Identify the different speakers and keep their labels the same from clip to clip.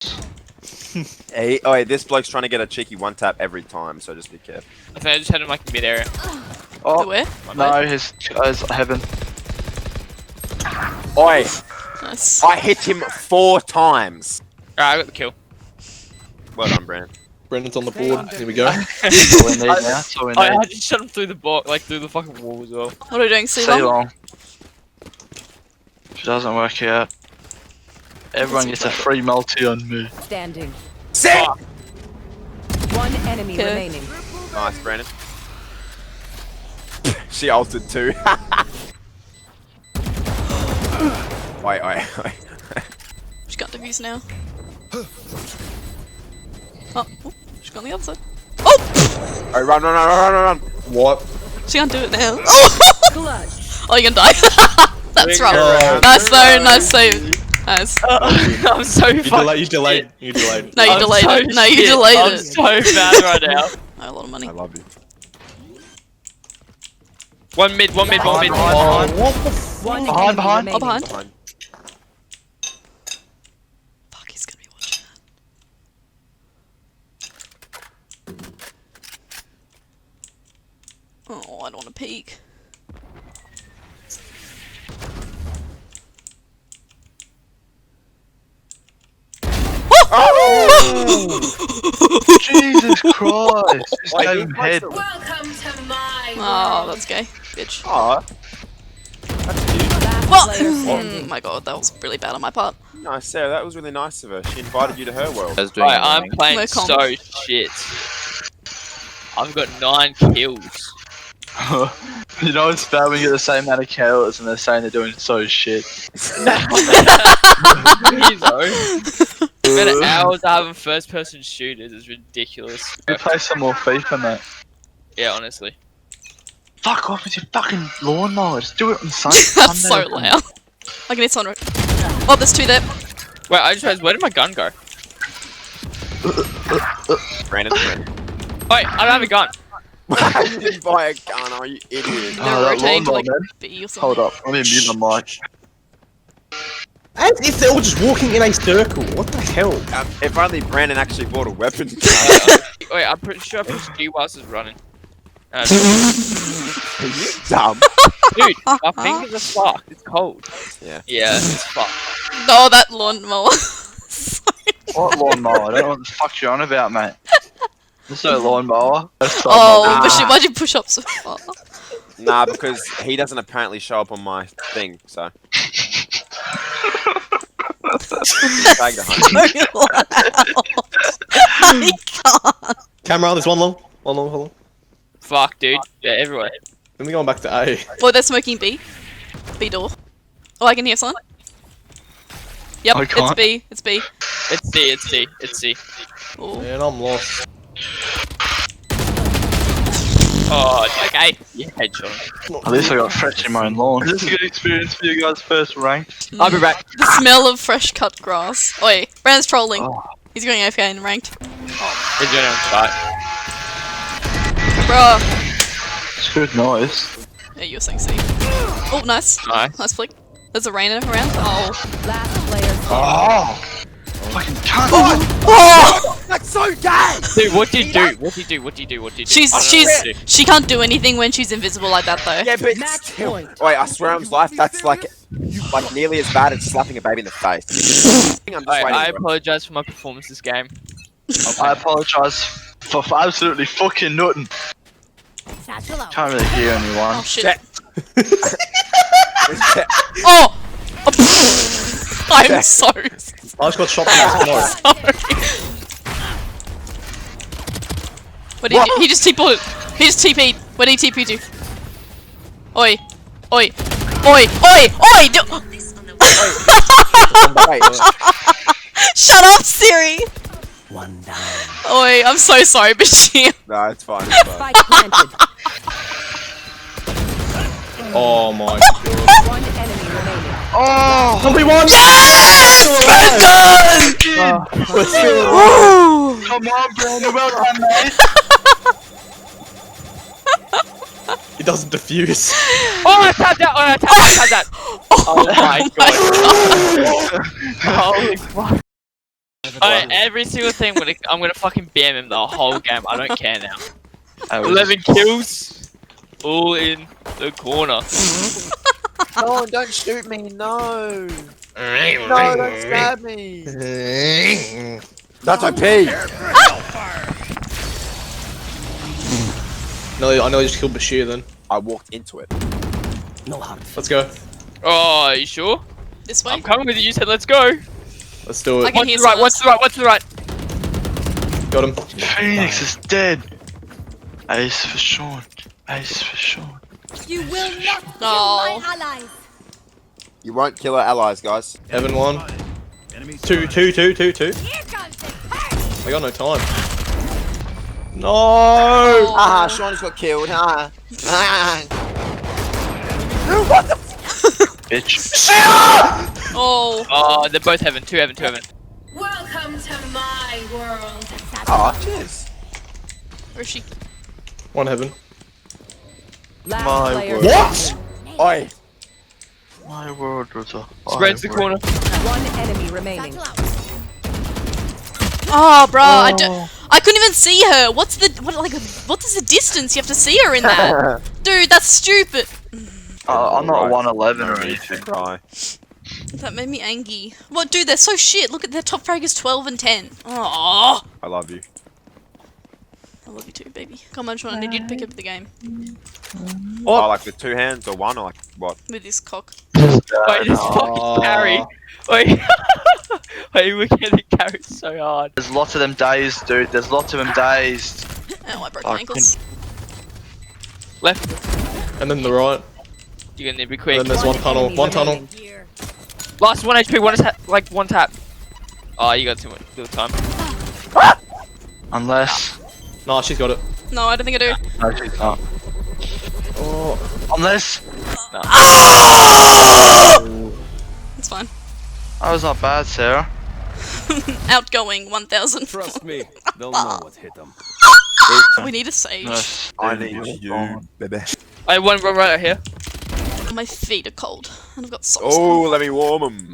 Speaker 1: Hey, oh, hey, this bloke's trying to get a cheeky one tap every time, so just be careful.
Speaker 2: I think I just had him like mid area.
Speaker 3: Oh,
Speaker 4: Where?
Speaker 3: no, his heaven.
Speaker 1: Oi,
Speaker 4: Nice.
Speaker 1: I hit him 4 times.
Speaker 2: Alright, I got the kill.
Speaker 1: Well done, Brandon.
Speaker 5: Brandon's on the board. Here we go.
Speaker 3: That's all we need now. That's all we
Speaker 2: I
Speaker 3: need.
Speaker 2: had to shut him through the box, like through the fucking wall as well.
Speaker 4: What are we doing?
Speaker 3: See
Speaker 4: C-long?
Speaker 3: long. If it doesn't work out, everyone gets a free multi on me.
Speaker 6: Standing.
Speaker 1: Sick!
Speaker 6: One enemy
Speaker 4: Okay.
Speaker 6: remaining.
Speaker 1: Nice, Brandon. She ulted too. Wait.
Speaker 4: She's got defuse now. Oh, she's got on the other side. Oh!
Speaker 1: Oh, run.
Speaker 5: What?
Speaker 4: She can't do it now. Oh! Oh, you're gonna die. That's right.
Speaker 5: Oh.
Speaker 4: Nice though, nice save. Nice.
Speaker 2: I'm so
Speaker 5: You
Speaker 2: fucking
Speaker 5: delayed. You delayed.
Speaker 4: No, you
Speaker 2: I'm
Speaker 4: delayed
Speaker 2: so
Speaker 4: it. No, you
Speaker 2: shit.
Speaker 4: delayed
Speaker 2: I'm
Speaker 4: it.
Speaker 2: so bad right now.
Speaker 4: Oh, a lot of money.
Speaker 1: I love you.
Speaker 2: One mid.
Speaker 6: One
Speaker 3: Behind.
Speaker 6: enemy
Speaker 3: Behind.
Speaker 6: remaining.
Speaker 4: Oh, behind.
Speaker 1: Behind.
Speaker 4: Fuck, he's gonna be watching that. Oh, I don't want to peek.
Speaker 3: Jesus Christ! This
Speaker 1: Wait,
Speaker 3: game head.
Speaker 6: Welcome to my
Speaker 4: Oh, that's gay, bitch.
Speaker 1: Aw.
Speaker 4: What?
Speaker 6: player
Speaker 4: Oh
Speaker 6: standing.
Speaker 4: my god, that was really bad on my part.
Speaker 1: Nice, Sarah. That was really nice of her. She invited you to her world.
Speaker 2: Right, I'm playing
Speaker 4: We're
Speaker 2: so shit. I've got 9 kills.
Speaker 3: You know it's bad when you get the same amount of kills and they're saying they're doing so shit.
Speaker 2: You know. Spent hours having first-person shooters is ridiculous.
Speaker 3: We play some more FIFA, mate.
Speaker 2: Yeah, honestly.
Speaker 3: Fuck off with your fucking lawnmower. Just do it on Sunday.
Speaker 4: That's so loud. I can hit someone. Oh, there's 2 there.
Speaker 2: Wait, I just realized, where did my gun go?
Speaker 1: Brandon.
Speaker 2: Wait, I don't have a gun.
Speaker 1: Why did you buy a gun? Are you idiot?
Speaker 4: They're
Speaker 3: that
Speaker 4: rotating to
Speaker 3: lawnmower,
Speaker 4: like
Speaker 3: man.
Speaker 4: B or something.
Speaker 3: Hold up, let me mute my mic.
Speaker 5: As if they're all just walking in a circle. What the hell?
Speaker 1: If only Brandon actually bought a weapon.
Speaker 2: Wait, I'm pretty sure I pushed G whilst it's running.
Speaker 1: Dumb.
Speaker 2: Dude, my fingers are fucked. It's cold.
Speaker 1: Yeah.
Speaker 2: Yeah, it's fucked.
Speaker 4: No, that lawnmower.
Speaker 3: What lawnmower? I don't know what the fuck you're on about, mate. There's no lawnmower.
Speaker 4: Oh, but why'd you push up so far?
Speaker 1: Nah, because he doesn't apparently show up on my thing, so. Bag the hunt.
Speaker 4: So loud. I can't.
Speaker 5: Camera, there's one long. One long, hold on.
Speaker 2: Fuck, dude. Yeah, everywhere.
Speaker 5: Then we're going back to A.
Speaker 4: Oh, they're smoking B. B door. Oh, I can hear someone. Yep,
Speaker 3: I
Speaker 4: it's
Speaker 3: can't.
Speaker 4: B. It's B.
Speaker 2: It's C, it's C, it's C.
Speaker 4: Oh.
Speaker 5: Man, I'm lost.
Speaker 2: Oh, okay. Yeah, headshot.
Speaker 3: At least I got fresh in my own lawn. Is this a good experience for you guys first rank?
Speaker 2: I'll be back.
Speaker 4: The smell of fresh cut grass. Oi, Brandon's trolling.
Speaker 3: Oh.
Speaker 4: He's going AFK in ranked.
Speaker 2: He's doing it on site.
Speaker 4: Bruh.
Speaker 3: It's good noise.
Speaker 4: Yeah, you were saying C. Oh, nice.
Speaker 2: Nice.
Speaker 4: Nice flick. There's a rain around. Oh.
Speaker 6: Last player standing.
Speaker 3: Oh! Fucking cunt!
Speaker 4: Oh!
Speaker 1: That's so gay!
Speaker 2: Dude, what do you do? What do you do? What do you do? What do you do?
Speaker 4: She's
Speaker 2: I don't know what to do.
Speaker 4: she can't do anything when she's invisible like that though.
Speaker 1: Yeah, but
Speaker 6: Match
Speaker 1: still.
Speaker 6: point.
Speaker 1: Wait, I swear on life, that's like nearly as bad as slapping a baby in the face. I'm just
Speaker 2: I
Speaker 1: waiting.
Speaker 2: apologize for my performance this game.
Speaker 3: I apologise for absolutely fucking nothing.
Speaker 6: Satchel out.
Speaker 3: Can't really hear anyone.
Speaker 4: Oh shit.
Speaker 1: Check.
Speaker 4: Oh! I'm so
Speaker 5: I just got shot by the
Speaker 4: sorry. What did he just TP'd? He just TP'd. What did he TP do? Oi. Oi. Oi. Oi. Oi!
Speaker 1: Wait,
Speaker 4: Shut up, Siri!
Speaker 6: One down.
Speaker 4: Oi, I'm so sorry, Bashir.
Speaker 1: no, it's fine. It's fine.
Speaker 6: Spike planted.
Speaker 5: Oh my god.
Speaker 6: One enemy remaining.
Speaker 3: Oh!
Speaker 5: Zombie one!
Speaker 4: Let's
Speaker 5: We're still
Speaker 4: go!
Speaker 3: Come on, Brandon, well done, mate!
Speaker 5: It doesn't diffuse.
Speaker 2: Oh, I tapped out! Oh, I tapped out! Oh my god! Holy fuck! Alright, every single thing I'm gonna fucking ban him the whole game. I don't care now.
Speaker 3: I was
Speaker 2: 11 kills, all in the corner.
Speaker 1: No, don't shoot me, no. No, don't stab me. That's OP.
Speaker 5: No, I know you just killed Bashir then.
Speaker 1: I walked into it.
Speaker 6: No hard.
Speaker 5: Let's go.
Speaker 2: Oh, are you sure?
Speaker 4: This way.
Speaker 2: I'm coming with you. You said let's go.
Speaker 5: Let's do
Speaker 4: I
Speaker 5: it.
Speaker 4: can
Speaker 2: One to
Speaker 4: hear
Speaker 2: the right. One to
Speaker 4: someone.
Speaker 2: the right. One to the right.
Speaker 5: Got him.
Speaker 3: Phoenix is dead. Ace for Sean. Ace for Sean.
Speaker 6: You will not kill
Speaker 4: Oh.
Speaker 6: my allies.
Speaker 1: You won't kill our allies, guys.
Speaker 5: Heaven 1. 2.
Speaker 6: Here comes the curse.
Speaker 5: I got no time. No!
Speaker 4: Oh.
Speaker 1: Ah, Sean just got killed. Ah.
Speaker 3: Bitch.
Speaker 4: Oh.
Speaker 2: Oh, they're both heaven. Two heaven.
Speaker 6: Welcome to my world.
Speaker 1: Oh, cheers.
Speaker 4: Where is she?
Speaker 5: 1 heaven.
Speaker 6: Last
Speaker 3: My
Speaker 6: player.
Speaker 3: word.
Speaker 5: What?
Speaker 1: Oi.
Speaker 3: My world was a.
Speaker 2: Spreads the corner.
Speaker 6: One enemy remaining.
Speaker 4: Oh, bro, I couldn't even see her. What is the distance you have to see her in that? Dude, that's stupid.
Speaker 3: I'm not 111 or anything.
Speaker 1: Cry.
Speaker 4: That made me angry. What, dude, they're so shit. Look at their top frag is 12 and 10. Oh,
Speaker 1: I love you.
Speaker 4: I love you too, baby. Come on, Sean, I need you to pick up the game
Speaker 1: Oh, like with 2 hands or 1 or like what?
Speaker 4: with this cock.
Speaker 2: Wait, this fucking carry. Wait. Wait, we're getting carried so hard.
Speaker 3: There's lots of them dazed, dude. There's lots of them dazed.
Speaker 4: Oh, I broke
Speaker 3: Oh,
Speaker 4: my ankles.
Speaker 2: Left.
Speaker 5: And then the right.
Speaker 2: You're gonna need to be
Speaker 5: And
Speaker 2: quick.
Speaker 5: then there's 1 tunnel.
Speaker 6: enemy
Speaker 5: 1 tunnel.
Speaker 6: remaining.
Speaker 2: Last 1 HP. One tap. Oh, you got too much time.
Speaker 3: Unless.
Speaker 5: Nah, she's got it.
Speaker 4: No, I don't think I do.
Speaker 3: No, she's not.
Speaker 5: Oh.
Speaker 3: Unless.
Speaker 4: It's fine.
Speaker 3: That was not bad, Sarah.
Speaker 4: Outgoing 1000.
Speaker 7: Trust me, they'll know what hit them.
Speaker 4: We need a sage.
Speaker 3: Unless
Speaker 1: I need you, baby.
Speaker 2: I one right here.
Speaker 4: My feet are cold, and I've got socks
Speaker 1: Oh, let me warm them.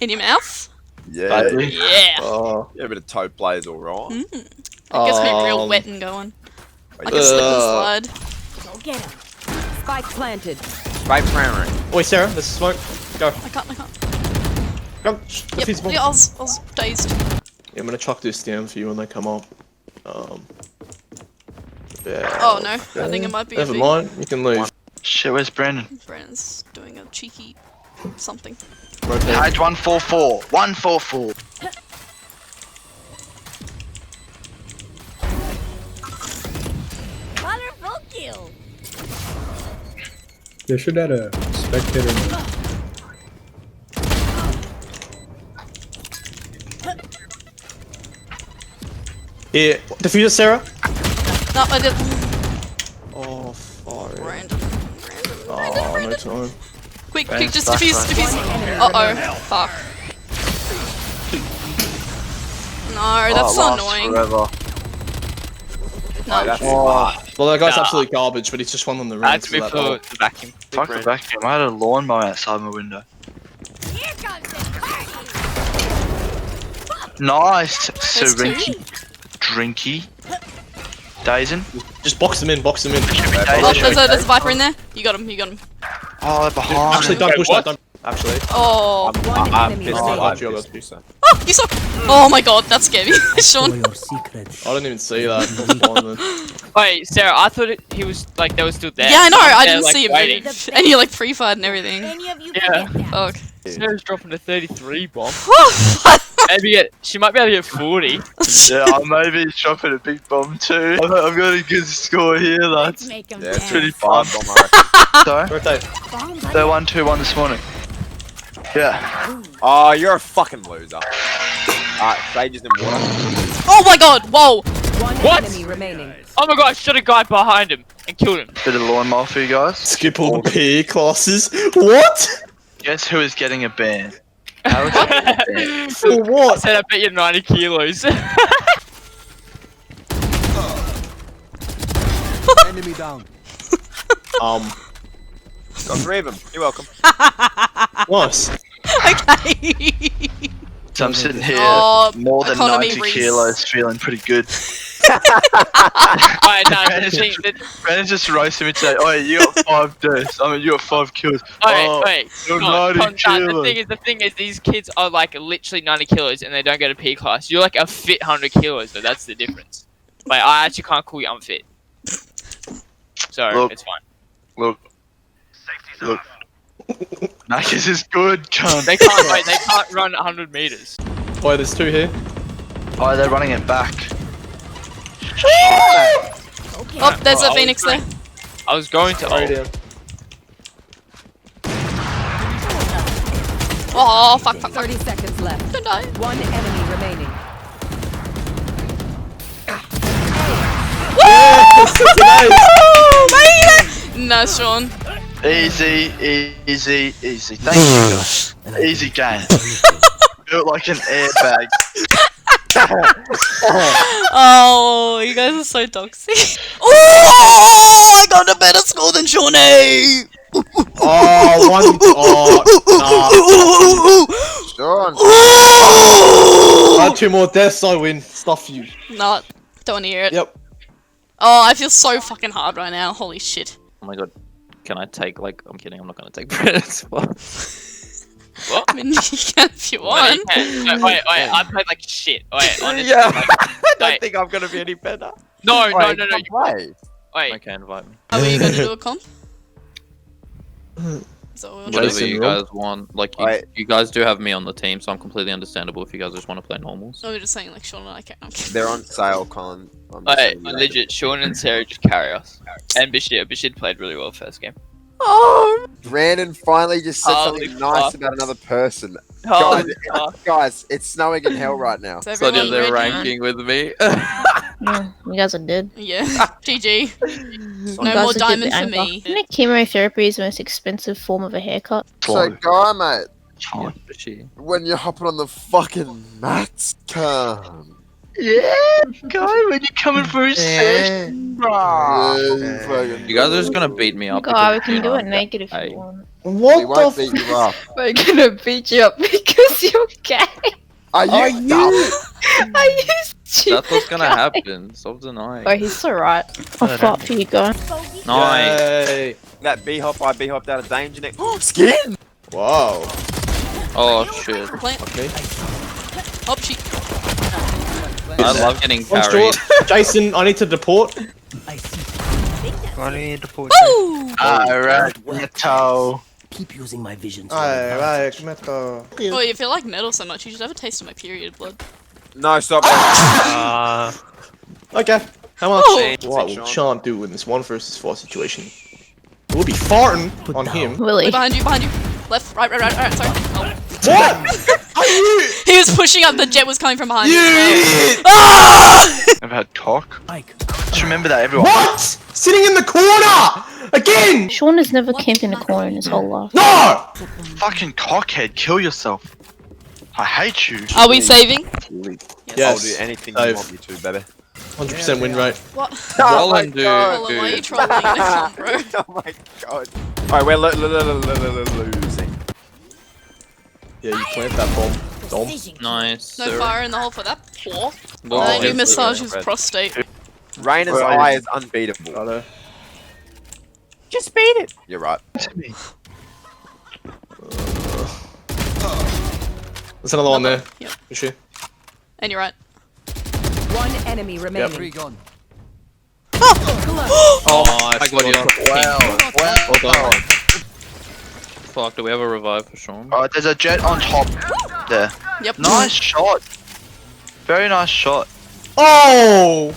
Speaker 4: in your mouth.
Speaker 1: Yeah.
Speaker 3: Badly.
Speaker 4: Yeah.
Speaker 5: Oh.
Speaker 1: Yeah, a bit of toe play is alright.
Speaker 4: It gets me real wet and going. I can slip and slide.
Speaker 6: Go get him. Spike planted.
Speaker 1: Right primary.
Speaker 5: Wait, Sarah, this is smoke. Go.
Speaker 4: I can't.
Speaker 5: Go.
Speaker 4: Yep,
Speaker 5: Defeasible.
Speaker 4: yeah, I was dazed.
Speaker 5: Yeah, I'm gonna chuck this down for you when they come up. Yeah.
Speaker 4: Oh no, I think it might be a
Speaker 5: Never
Speaker 4: big...
Speaker 5: mind, you can leave.
Speaker 3: Shit, where's Brandon?
Speaker 4: Brandon's doing a cheeky something.
Speaker 5: Rotate.
Speaker 3: Page 144. 144.
Speaker 6: Colorful kill.
Speaker 8: They should add a spectator.
Speaker 5: Here, diffuser, Sarah.
Speaker 4: No, I did.
Speaker 5: Oh, fuck.
Speaker 4: Brandon.
Speaker 5: Oh, no time.
Speaker 4: Quick,
Speaker 3: Brandon's
Speaker 4: just
Speaker 3: back,
Speaker 4: defuse.
Speaker 3: right?
Speaker 4: Uh oh, fuck. No, that's so
Speaker 3: lasts
Speaker 4: annoying.
Speaker 3: Forever.
Speaker 4: No.
Speaker 1: That's
Speaker 5: Well, that guy's
Speaker 2: Nah.
Speaker 5: absolute garbage, but he's just one on the ring.
Speaker 2: That's me for the vacuum.
Speaker 3: Fuck the vacuum. I had a lawnmower outside my window.
Speaker 6: Here comes the party.
Speaker 3: Nice,
Speaker 4: There's two.
Speaker 3: Serinky. Drinky. Dazen.
Speaker 5: Just box them in, box them in.
Speaker 3: Should be
Speaker 4: Oh,
Speaker 3: Dazen.
Speaker 4: there's a Viper in there. You got him, you got him.
Speaker 3: Oh, they're behind.
Speaker 5: Actually,
Speaker 3: him.
Speaker 5: don't push
Speaker 2: what?
Speaker 5: that, don't. Actually.
Speaker 4: Oh,
Speaker 1: I'm
Speaker 6: enemy
Speaker 1: pissed.
Speaker 6: remaining.
Speaker 1: I'm
Speaker 5: Oh,
Speaker 1: pissed, you, sir.
Speaker 4: oh, you saw. Oh my god, that scared me. Sean.
Speaker 6: your secrets.
Speaker 5: I didn't even see that. That's fine, then.
Speaker 2: Wait, Sarah, I thought he was like they were still there.
Speaker 4: Yeah, I know, I
Speaker 2: They're,
Speaker 4: didn't
Speaker 2: like,
Speaker 4: see
Speaker 2: waiting.
Speaker 4: it. And you like pre-fired and everything.
Speaker 6: Any of you
Speaker 2: Yeah.
Speaker 6: forget that?
Speaker 4: Fuck.
Speaker 2: Sarah's dropping to 33 bomb. Maybe she might be able to get 40.
Speaker 3: Yeah, I may be dropping a big bomb too. I've got a good score here,
Speaker 6: Let's
Speaker 3: lads.
Speaker 6: make 'em
Speaker 1: Yeah,
Speaker 6: dance.
Speaker 1: it's pretty fun.
Speaker 3: Sorry?
Speaker 5: Rotate.
Speaker 6: Bomb
Speaker 3: They're 1-2-1 this morning. Yeah.
Speaker 1: Oh, you're a fucking loser. Sages in water.
Speaker 4: Oh my god, whoa.
Speaker 6: One
Speaker 2: What?
Speaker 6: enemy remaining.
Speaker 2: Oh my god, I shot a guy behind him and killed him.
Speaker 3: Bit of lawnmower for you guys.
Speaker 5: Skip all the PE classes. What?
Speaker 3: Guess who is getting a ban? How is he getting a ban?
Speaker 5: For
Speaker 2: I
Speaker 5: what?
Speaker 2: said I bet you 90 kilos.
Speaker 7: Enemy down.
Speaker 1: Got 3 of them. You're welcome.
Speaker 5: Nice.
Speaker 4: Okay.
Speaker 3: So I'm sitting here,
Speaker 4: Oh,
Speaker 3: more than
Speaker 4: economy
Speaker 3: 90
Speaker 4: Reese.
Speaker 3: kilos, feeling pretty good.
Speaker 2: Alright, no, the thing,
Speaker 3: Brandon's just roasting me today. Oh, you got 5 deaths. I mean, you got 5 kills.
Speaker 2: wait,
Speaker 3: you're
Speaker 2: no,
Speaker 3: 90 kilos.
Speaker 2: the thing is, these kids are like literally 90 kilos and they don't go to P class. You're like a fit 100 kilos, so that's the difference. Like, I actually can't call you unfit. So,
Speaker 3: Look.
Speaker 2: it's fine.
Speaker 3: Look. Macca's is good, cunt.
Speaker 2: They can't run 100 meters.
Speaker 5: Boy, there's 2 here.
Speaker 3: Oh, they're running it back.
Speaker 4: Oh, there's a Phoenix there.
Speaker 2: I was going to ult.
Speaker 5: Down.
Speaker 4: Oh, fuck.
Speaker 6: 30 seconds left.
Speaker 4: Don't die.
Speaker 6: One enemy remaining.
Speaker 4: Nice, Sean.
Speaker 3: Easy. Thank you, guys. Easy game. Built like an airbag.
Speaker 4: Oh, you guys are so toxic. Oh, I got a better score than Shawnee.
Speaker 5: Oh, one. Oh,
Speaker 1: Sean.
Speaker 5: nah. 2 more deaths, I win. Stuff you.
Speaker 4: No, don't want to hear it.
Speaker 5: Yep.
Speaker 4: Oh, I feel so fucking hard right now. Holy shit.
Speaker 9: Oh my god. Can I take, like, I'm kidding, I'm not gonna take Brennan's spot.
Speaker 2: What?
Speaker 4: I mean, you can if you want.
Speaker 2: Wait, I played like shit. Wait, honestly,
Speaker 9: Yeah.
Speaker 2: like,
Speaker 9: I don't
Speaker 2: wait.
Speaker 9: think I'm gonna be any better.
Speaker 2: No.
Speaker 1: Wait,
Speaker 2: You,
Speaker 1: wait.
Speaker 2: wait.
Speaker 9: Okay, invite me.
Speaker 4: How are you going to do a comp? Is that what we want to
Speaker 9: Whatever
Speaker 4: do?
Speaker 9: you guys want. Like,
Speaker 1: Wait.
Speaker 9: you guys do have me on the team, so I'm completely understandable if you guys just want to play normals.
Speaker 4: No, we're just saying like Sean and I can't. I'm kidding.
Speaker 1: They're on sale, Colin. I'm
Speaker 2: Wait,
Speaker 1: saying that.
Speaker 2: legit. Sean and Sarah just carry us. And Bashir played really well first game.
Speaker 4: Oh,
Speaker 1: Brandon finally just said
Speaker 2: Holy
Speaker 1: something nice
Speaker 2: fuck.
Speaker 1: about another person.
Speaker 2: Holy
Speaker 1: Guys, it's snowing in hell right now.
Speaker 4: is
Speaker 9: So
Speaker 4: everyone
Speaker 9: they're
Speaker 4: ready?
Speaker 9: ranking with me.
Speaker 10: Yeah, you guys are dead.
Speaker 4: Yeah. GG.
Speaker 10: You
Speaker 4: No
Speaker 10: guys
Speaker 4: more
Speaker 10: are dead
Speaker 4: diamond
Speaker 10: to
Speaker 4: for
Speaker 10: anger.
Speaker 4: me.
Speaker 10: Isn't it chemotherapy is the most expensive form of a haircut?
Speaker 1: So, guy, mate,
Speaker 9: Yeah, Bashir.
Speaker 1: when you're hopping on the fucking mats, come.
Speaker 3: Yeah, guy, when you're coming for a session, bro.
Speaker 9: You guys are just gonna beat me up.
Speaker 10: God, we
Speaker 9: because,
Speaker 10: can
Speaker 9: you
Speaker 10: do
Speaker 9: know,
Speaker 10: it naked if
Speaker 9: Hey.
Speaker 10: you want.
Speaker 1: We
Speaker 5: What
Speaker 1: won't
Speaker 5: the
Speaker 1: beat you up.
Speaker 10: We're gonna beat you up because you're gay.
Speaker 1: Are you dumb?
Speaker 10: Are you stupid?
Speaker 9: That's what's gonna happen. Stop denying.
Speaker 10: Oh, he's alright. I'll fight for you guys.
Speaker 9: Nice.
Speaker 5: Yay.
Speaker 1: That B-hop, I B-hopped out of danger neck. Skin!
Speaker 5: Wow.
Speaker 9: Oh shit.
Speaker 4: Plant.
Speaker 5: Okay.
Speaker 4: Oh, she.
Speaker 9: I love getting
Speaker 5: One
Speaker 9: carried.
Speaker 5: short. Jason, I need to deport.
Speaker 4: Woo!
Speaker 3: Alright, Neto.
Speaker 7: Keep using my vision.
Speaker 5: Alright, metal.
Speaker 4: Oh, you feel like metal so much, you should have a taste of my period blood.
Speaker 1: No, stop.
Speaker 5: Okay. How much?
Speaker 4: Oh.
Speaker 5: What will Sean do in this 1 versus 4 situation? We'll be farting on him.
Speaker 10: Willie.
Speaker 4: Behind you. Left, right, sorry. Oh.
Speaker 5: What? Are you?
Speaker 4: He was pushing up, the jet was coming from behind you.
Speaker 3: I've had cock.
Speaker 7: Mike.
Speaker 3: Just remember that, everyone.
Speaker 5: What? Sitting in the corner! Again!
Speaker 10: Sean has never camped in a corner in his whole life.
Speaker 5: No!
Speaker 3: Fucking cockhead, kill yourself. I hate you.
Speaker 4: Are we saving?
Speaker 1: I'll
Speaker 5: Yes.
Speaker 1: do anything
Speaker 5: I've-
Speaker 1: you want me to, baby.
Speaker 5: 100% win rate.
Speaker 4: What?
Speaker 1: Oh my
Speaker 9: Roland, dude.
Speaker 1: God.
Speaker 4: Colin, why are you trolling in a comp, bro?
Speaker 1: Oh my god. Alright, we're losing.
Speaker 5: Yeah, you plant that bomb. Dom.
Speaker 9: Nice.
Speaker 4: No fire in the hole for that poor.
Speaker 9: Well,
Speaker 4: And then you
Speaker 9: yes,
Speaker 4: massage
Speaker 9: yes,
Speaker 4: his prostate.
Speaker 1: Raina's
Speaker 3: Right.
Speaker 1: eye is unbeatable.
Speaker 5: Righto.
Speaker 1: Just beat it. You're right.
Speaker 5: There's another one there.
Speaker 4: Yep.
Speaker 5: For sure.
Speaker 4: And you're right.
Speaker 6: One enemy remaining.
Speaker 7: Free gun.
Speaker 9: Oh, I got you.
Speaker 3: Well done.
Speaker 9: Fuck, do we have a revive for Sean?
Speaker 3: Alright, there's a jet on top there.
Speaker 4: Yep.
Speaker 3: Nice shot. Very nice shot.
Speaker 5: Oh!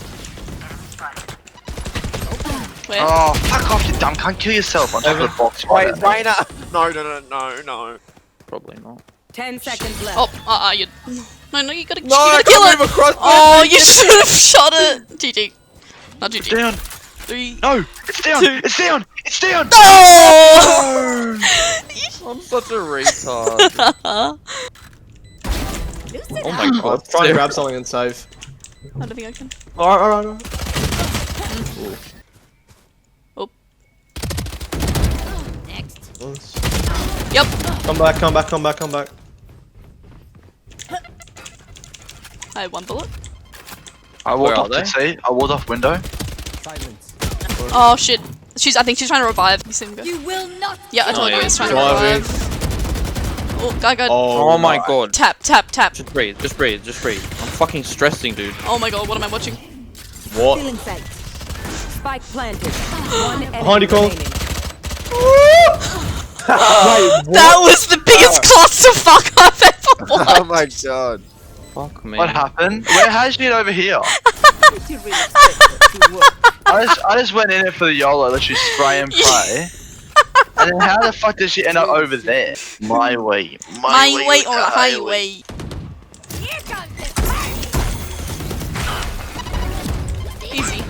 Speaker 4: Where?
Speaker 3: Oh, fuck off, you dumb cunt. Kill yourself on top of the box.
Speaker 1: Wait,
Speaker 3: Right there.
Speaker 1: Raina. No.
Speaker 9: Probably not.
Speaker 6: 10 seconds left.
Speaker 4: Oh, you. No, you gotta, you
Speaker 1: No, I
Speaker 4: gotta kill
Speaker 1: can't
Speaker 4: it.
Speaker 1: move across.
Speaker 4: Oh, you should have shot it. GG. Not
Speaker 3: It's
Speaker 4: GG.
Speaker 3: down.
Speaker 4: 3.
Speaker 3: No, it's down.
Speaker 4: Two.
Speaker 3: It's down. It's down.
Speaker 4: Oh!
Speaker 9: I'm such a retard. Oh my god.
Speaker 5: Let's try and grab something and save.
Speaker 4: I don't think I can.
Speaker 5: Alright.
Speaker 4: Oh.
Speaker 6: Next.
Speaker 4: Yep.
Speaker 5: Come back.
Speaker 4: I had one bullet.
Speaker 3: I
Speaker 9: Where
Speaker 3: walked
Speaker 9: are
Speaker 3: off the seat. I walked off window.
Speaker 7: Silence.
Speaker 4: Oh shit. I think she's trying to revive. You see him go.
Speaker 6: You will not.
Speaker 4: Yeah, I told you
Speaker 9: yeah,
Speaker 4: he's trying to
Speaker 8: driving.
Speaker 4: revive. Oh, guy got
Speaker 9: Oh my god.
Speaker 4: tap, tap, tap.
Speaker 9: Just breathe, just breathe, just breathe. I'm fucking stressing, dude.
Speaker 4: Oh my god, what am I watching?
Speaker 8: What?
Speaker 6: Feeling sight. Spike planted. One enemy
Speaker 8: Behind you, Cole.
Speaker 6: remaining.
Speaker 4: That was the biggest clusterfuck I've ever watched.
Speaker 1: Oh my god.
Speaker 9: Fuck me.
Speaker 3: What happened? Where has she get over here? I just went in it for the YOLO, literally spray and pray. And then how the fuck did she end up over there? My way.
Speaker 4: My way or the
Speaker 3: highway.
Speaker 4: highway. Easy.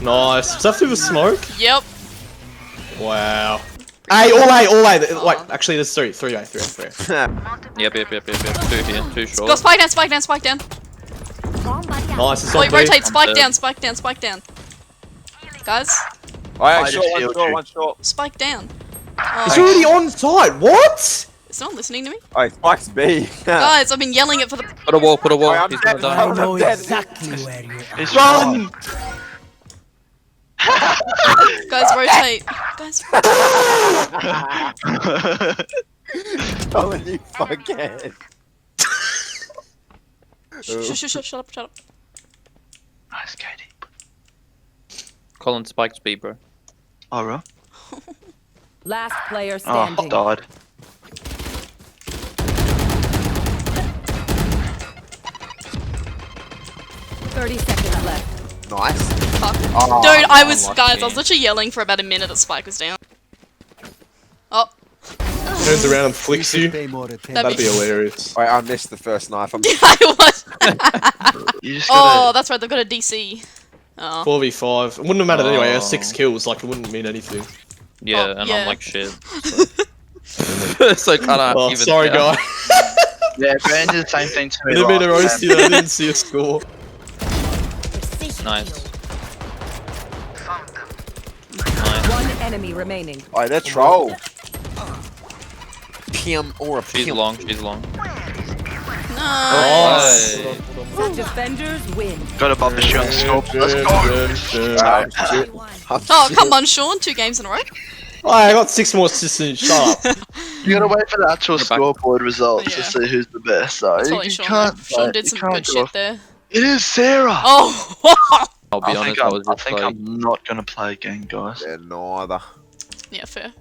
Speaker 5: Nice. Is that through the smoke?
Speaker 4: Yep.
Speaker 5: Wow. Hey, all A. Wait, actually, there's three.
Speaker 9: Yep. Two here, two short.
Speaker 4: Go spike down, spike down, spike down.
Speaker 5: Nice. It's on
Speaker 4: Wait,
Speaker 5: B.
Speaker 4: rotate, spike
Speaker 9: dead.
Speaker 4: down, spike down, spike down. Guys,
Speaker 1: Alright,
Speaker 3: I
Speaker 1: short,
Speaker 3: just
Speaker 1: one
Speaker 3: healed
Speaker 1: short,
Speaker 3: you.
Speaker 1: one short.
Speaker 4: spike down.
Speaker 5: It's
Speaker 4: Oh,
Speaker 5: already on site. What?
Speaker 4: is no one listening to me?
Speaker 1: Alright, Spike's B.
Speaker 4: Guys, I've been yelling it for the.
Speaker 9: Put a wall, put a wall.
Speaker 1: Alright, I'm
Speaker 9: He's
Speaker 1: dead.
Speaker 9: gonna die.
Speaker 7: I know
Speaker 1: dead.
Speaker 7: exactly where you are.
Speaker 3: It's run!
Speaker 4: Guys, rotate. Guys,
Speaker 1: Don't you forget.
Speaker 4: shut up, shut up.
Speaker 3: Nice, Katie.
Speaker 9: Colin Spike's B, bro.
Speaker 3: Oh, bro.
Speaker 6: Last player
Speaker 3: Oh,
Speaker 6: standing.
Speaker 3: died.
Speaker 6: Thirty seconds left.
Speaker 1: Nice.
Speaker 4: Fuck.
Speaker 1: Oh,
Speaker 4: Dude, I was,
Speaker 9: unlucky.
Speaker 4: guys, I was literally yelling for about a minute that Spike was down. Oh,
Speaker 5: Turns around and flicks you.
Speaker 7: Pay more attention.
Speaker 5: That'd be hilarious.
Speaker 1: Alright, I missed the first knife. I'm
Speaker 4: I was.
Speaker 3: You just
Speaker 4: Oh,
Speaker 3: gotta...
Speaker 4: that's right, they've got a DC. Oh.
Speaker 5: 4v5. It wouldn't have mattered anyway. I had
Speaker 9: Oh.
Speaker 5: 6 kills. Like, it wouldn't mean anything.
Speaker 9: Yeah,
Speaker 4: Oh,
Speaker 9: and
Speaker 4: yeah.
Speaker 9: I'm like shit. So kinda
Speaker 5: Oh,
Speaker 9: even
Speaker 5: sorry,
Speaker 9: down.
Speaker 5: guy.
Speaker 3: Yeah, Brand did the same thing to me.
Speaker 5: It'd have been a
Speaker 3: last
Speaker 5: roast
Speaker 3: time.
Speaker 5: here. I didn't see a score.
Speaker 9: Nice.
Speaker 6: One enemy remaining.
Speaker 1: Alright, they're troll. PM or a
Speaker 9: She's
Speaker 1: PM.
Speaker 9: long, she's long.
Speaker 4: Nice.
Speaker 9: Oh.
Speaker 6: Defenders win.
Speaker 3: Got a bumper shoot on the scope. Let's go!
Speaker 4: Oh, come on, Sean, 2 games in a row.
Speaker 5: Oh, I got 6 more assists. Shut up.
Speaker 3: You gotta wait for the actual
Speaker 9: Go back.
Speaker 3: scoreboard results
Speaker 4: Yeah.
Speaker 3: to see who's the best. So
Speaker 4: That's
Speaker 3: you,
Speaker 4: probably
Speaker 3: you
Speaker 4: Sean.
Speaker 3: can't.
Speaker 4: Sean did
Speaker 3: you
Speaker 4: some
Speaker 3: can't
Speaker 4: good
Speaker 3: go
Speaker 4: shit
Speaker 3: off-
Speaker 4: there.
Speaker 3: It is Sarah.
Speaker 4: Oh,
Speaker 9: I'll be honest, I was
Speaker 3: I
Speaker 9: just
Speaker 3: think
Speaker 9: like...
Speaker 3: I'm not gonna play again, guys.
Speaker 1: Yeah, neither.
Speaker 4: yeah, fair.